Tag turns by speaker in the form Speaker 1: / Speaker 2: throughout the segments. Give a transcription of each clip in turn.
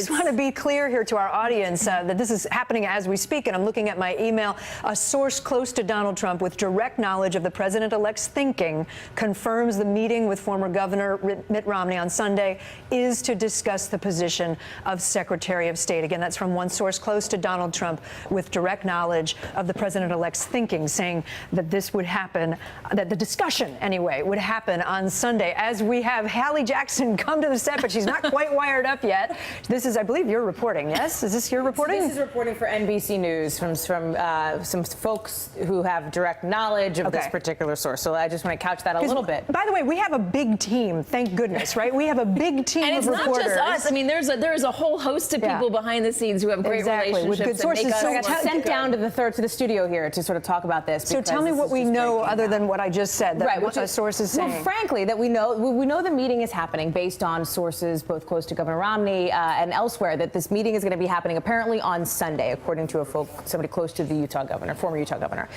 Speaker 1: just want to be clear here to our audience that this is happening as we speak, and I'm looking at my email. A source close to Donald Trump with direct knowledge of the president-elect's thinking confirms the meeting with former Governor Mitt Romney on Sunday is to discuss the position of Secretary of State. Again, that's from one source close to Donald Trump with direct knowledge of the president-elect's thinking, saying that this would happen, that the discussion, anyway, would happen on Sunday. As we have Hallie Jackson come to the set, but she's not quite wired up yet. This is, I believe, your reporting, yes? Is this your reporting?
Speaker 2: This is reporting for NBC News from some folks who have direct knowledge of this particular source. So I just want to couch that a little bit.
Speaker 1: By the way, we have a big team, thank goodness, right? We have a big team
Speaker 3: and
Speaker 1: of reporters.
Speaker 3: And it's not just us. I mean, there's a whole host of people behind the scenes who have great relationships
Speaker 1: with good sources.
Speaker 2: So I got sent down to the studio here to sort of talk about this.
Speaker 1: So tell me what we know other than what I just said, that what a source is saying.
Speaker 2: Well, frankly, that we know the meeting is happening based on sources both close to Governor Romney and elsewhere, that this meeting is going to be happening apparently on Sunday, according to somebody close to the Utah governor, former Utah governor.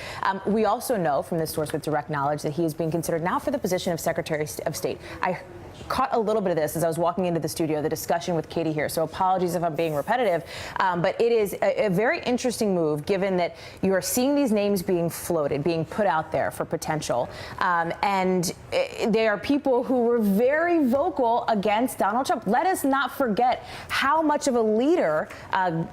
Speaker 2: We also know from this source with direct knowledge that he is being considered now for the position of Secretary of State. I caught a little bit of this as I was walking into the studio, the discussion with Katie here, so apologies if I'm being repetitive, but it is a very interesting move given that you are seeing these names being floated, being put out there for potential, and they are people who were very vocal against Donald Trump. Let us not forget how much of a leader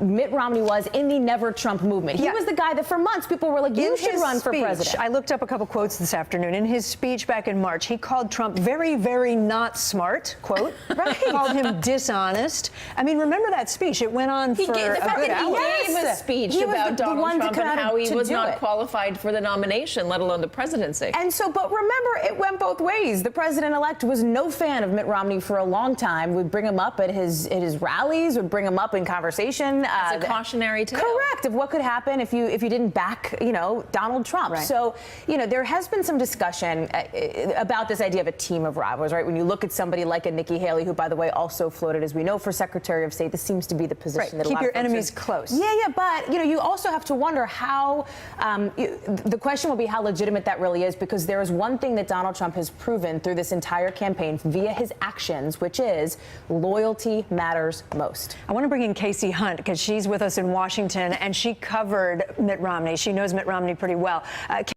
Speaker 2: Mitt Romney was in the Never Trump movement. He was the guy that for months people were like, you should run for president.
Speaker 1: I looked up a couple quotes this afternoon. In his speech back in March, he called Trump very, very not smart, quote. Right. Called him dishonest. I mean, remember that speech? It went on for a good hour.
Speaker 3: He gave a speech about Donald Trump and how he was not qualified for the nomination, let alone the presidency.
Speaker 2: And so, but remember, it went both ways. The president-elect was no fan of Mitt Romney for a long time, would bring him up at his rallies, would bring him up in conversation.
Speaker 3: It's a cautionary tale.
Speaker 2: Correct, of what could happen if you didn't back, Donald Trump. Right. So, there has been some discussion about this idea of a team of rivals, right? When you look at somebody like a Nikki Haley, who, by the way, also floated, as we know, for Secretary of State, this seems to be the position that a lot of folks
Speaker 1: keep your enemies close.
Speaker 2: Yeah, but, you also have to wonder how, the question will be how legitimate that really is, because there is one thing that Donald Trump has proven through this entire campaign via his actions, which is loyalty matters most.
Speaker 1: I want to bring in Casey Hunt, because she's with us in Washington, and she covered Mitt Romney. She knows Mitt Romney pretty well.